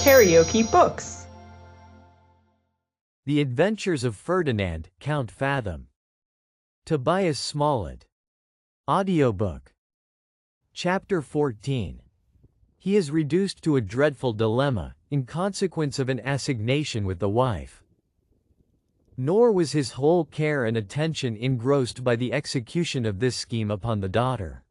KaraokeBooks. The Adventures of Ferdinand, Count Fathom. Tobias Smollett. Audiobook. Chapter 14. He is reduced to a dreadful dilemma, in consequence of an assignation with the wife. Nor was his whole care and attention engrossed by the execution of this scheme upon the daughter.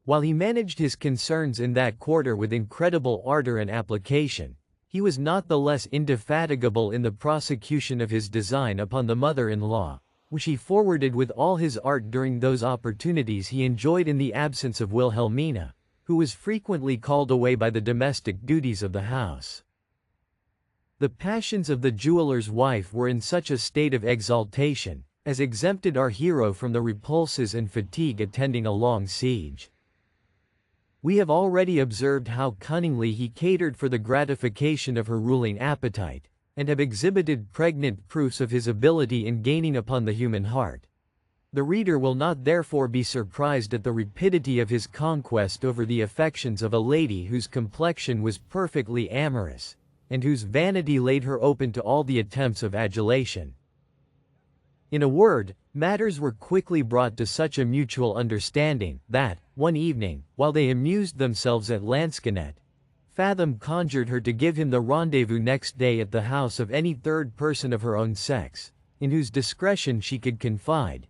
While he managed his concerns in that quarter with incredible ardor and application, he was not the less indefatigable in the prosecution of his design upon the mother-in-law, which he forwarded with all his art during those opportunities he enjoyed in the absence of Wilhelmina, who was frequently called away by the domestic duties of the house. The passions of the jeweller's wife were in such a state of exaltation, as exempted our hero from the repulses and fatigue attending a long siege. We have already observed how cunningly he catered for the gratification of her ruling appetite, and have exhibited pregnant proofs of his ability in gaining upon the human heart. The reader will not therefore be surprised at the rapidity of his conquest over the affections of a lady whose complexion was perfectly amorous, and whose vanity laid her open to all the attempts of adulation. In a word, matters were quickly brought to such a mutual understanding, that, one evening, while they amused themselves at lansquenet, Fathom conjured her to give him the rendezvous next day at the house of any third person of her own sex, in whose discretion she could confide,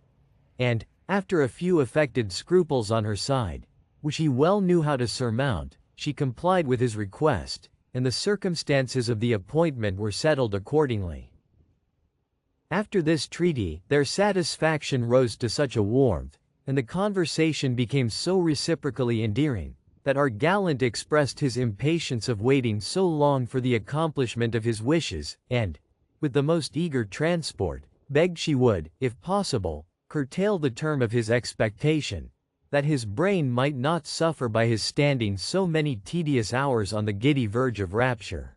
and, after a few affected scruples on her side, which he well knew how to surmount, she complied with his request, and the circumstances of the appointment were settled accordingly. After this treaty, their satisfaction rose to such a warmth, and the conversation became so reciprocally endearing, that our gallant expressed his impatience of waiting so long for the accomplishment of his wishes, and, with the most eager transport, begged she would, if possible, curtail the term of his expectation, that his brain might not suffer by his standing so many tedious hours on the giddy verge of rapture.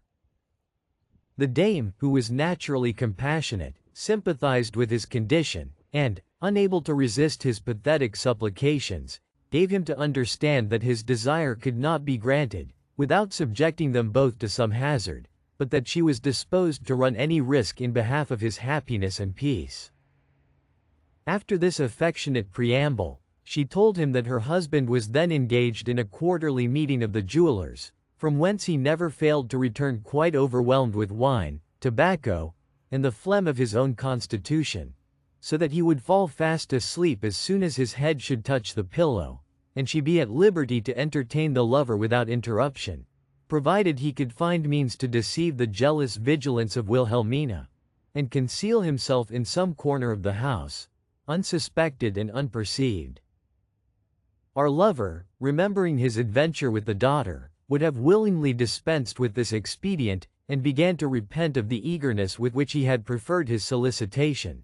The dame, who was naturally compassionate, sympathized with his condition, and, unable to resist his pathetic supplications, gave him to understand that his desire could not be granted, without subjecting them both to some hazard, but that she was disposed to run any risk in behalf of his happiness and peace. After this affectionate preamble, she told him that her husband was then engaged in a quarterly meeting of the jewelers, from whence he never failed to return quite overwhelmed with wine, tobacco, and the phlegm of his own constitution, so that he would fall fast asleep as soon as his head should touch the pillow, and she be at liberty to entertain the lover without interruption, provided he could find means to deceive the jealous vigilance of Wilhelmina, and conceal himself in some corner of the house, unsuspected and unperceived. Our lover, remembering his adventure with the daughter, would have willingly dispensed with this expedient, and began to repent of the eagerness with which he had preferred his solicitation.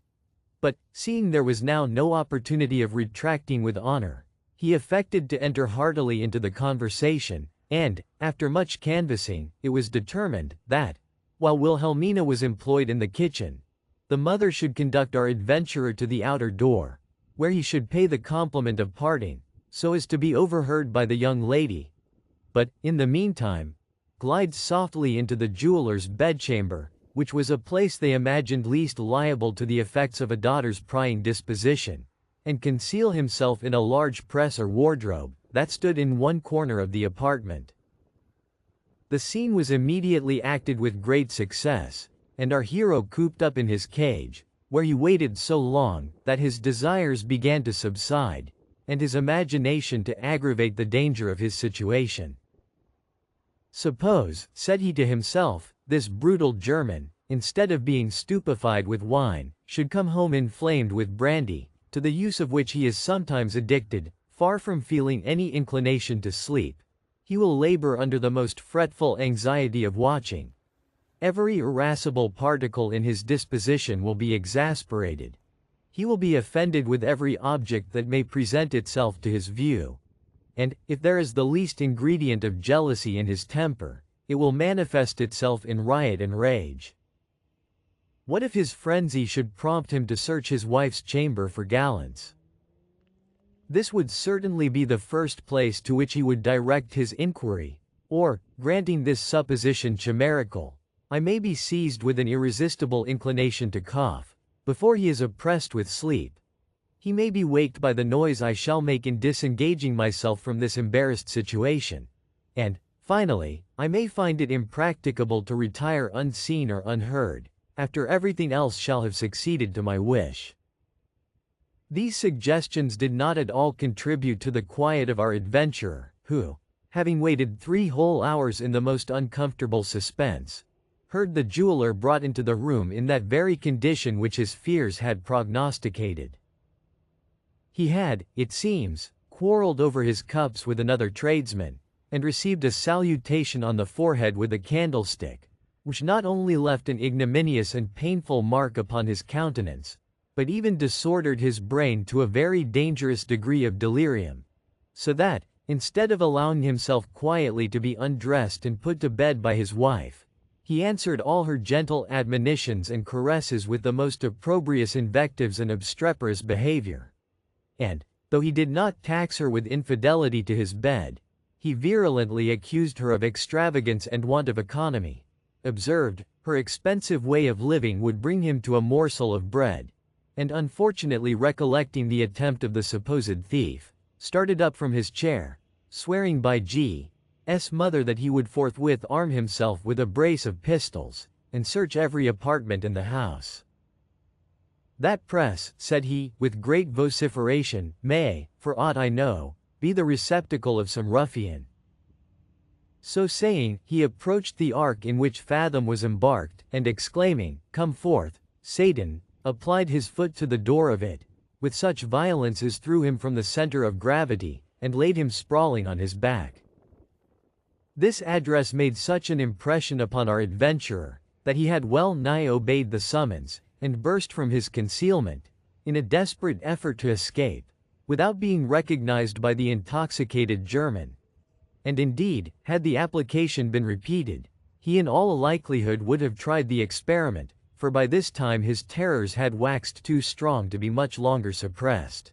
But, seeing there was now no opportunity of retracting with honor, he affected to enter heartily into the conversation, and, after much canvassing, it was determined, that, while Wilhelmina was employed in the kitchen, the mother should conduct our adventurer to the outer door, where he should pay the compliment of parting, so as to be overheard by the young lady, but, in the meantime, glide softly into the jeweller's bedchamber, which was a place they imagined least liable to the effects of a daughter's prying disposition, and conceal himself in a large press or wardrobe, that stood in one corner of the apartment. The scene was immediately acted with great success, and our hero cooped up in his cage, where he waited so long, that his desires began to subside, and his imagination to aggravate the danger of his situation. Suppose, said he to himself, this brutal German, instead of being stupefied with wine, should come home inflamed with brandy, to the use of which he is sometimes addicted, far from feeling any inclination to sleep, he will labor under the most fretful anxiety of watching. Every irascible particle in his disposition will be exasperated. He will be offended with every object that may present itself to his view. And, if there is the least ingredient of jealousy in his temper, it will manifest itself in riot and rage. What if his frenzy should prompt him to search his wife's chamber for gallants? This would certainly be the first place to which he would direct his inquiry, or, Granting this supposition chimerical, I may be seized with an irresistible inclination to cough, before he is oppressed with sleep. He may be waked by the noise I shall make in disengaging myself from this embarrassed situation. And, finally, I may find it impracticable to retire unseen or unheard, after everything else shall have succeeded to my wish. These suggestions did not at all contribute to the quiet of our adventurer, who, having waited 3 whole hours in the most uncomfortable suspense, heard the jeweler brought into the room in that very condition which his fears had prognosticated. He had, it seems, quarreled over his cups with another tradesman, and received a salutation on the forehead with a candlestick, which not only left an ignominious and painful mark upon his countenance, but even disordered his brain to a very dangerous degree of delirium, so that, instead of allowing himself quietly to be undressed and put to bed by his wife, he answered all her gentle admonitions and caresses with the most opprobrious invectives and obstreperous behavior. And, though he did not tax her with infidelity to his bed, he virulently accused her of extravagance and want of economy, observed, her expensive way of living would bring him to a morsel of bread, and unfortunately recollecting the attempt of the supposed thief, started up from his chair, swearing by G.'s mother that he would forthwith arm himself with a brace of pistols, and search every apartment in the house. That press, said he, with great vociferation, may, for aught I know, be the receptacle of some ruffian. So saying, he approached the ark in which Fathom was embarked, and exclaiming, "Come forth, Satan," applied his foot to the door of it, with such violence as threw him from the center of gravity, and laid him sprawling on his back. This address made such an impression upon our adventurer, that he had well nigh obeyed the summons, and burst from his concealment, in a desperate effort to escape, without being recognized by the intoxicated German. And indeed, had the application been repeated, he in all likelihood would have tried the experiment, for by this time his terrors had waxed too strong to be much longer suppressed.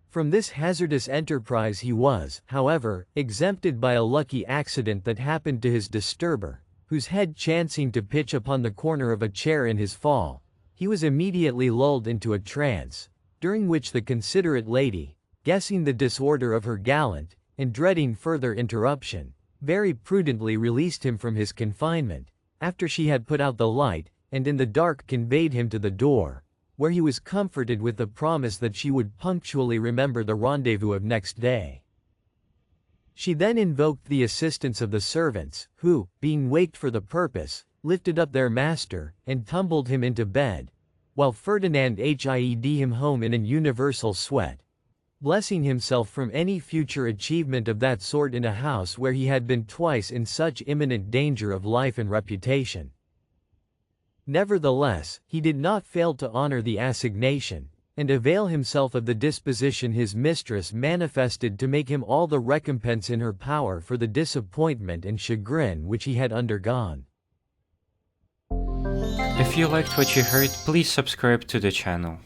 From this hazardous enterprise he was, however, exempted by a lucky accident that happened to his disturber, whose head chancing to pitch upon the corner of a chair in his fall, he was immediately lulled into a trance, during which the considerate lady, guessing the disorder of her gallant, and dreading further interruption, very prudently released him from his confinement, after she had put out the light, and in the dark conveyed him to the door, where he was comforted with the promise that she would punctually remember the rendezvous of next day. She then invoked the assistance of the servants, who, being waked for the purpose, lifted up their master, and tumbled him into bed, while Ferdinand hied him home in an universal sweat, blessing himself from any future achievement of that sort in a house where he had been twice in such imminent danger of life and reputation. Nevertheless, he did not fail to honor the assignation, and avail himself of the disposition his mistress manifested to make him all the recompense in her power for the disappointment and chagrin which he had undergone. If you liked what you heard, please subscribe to the channel.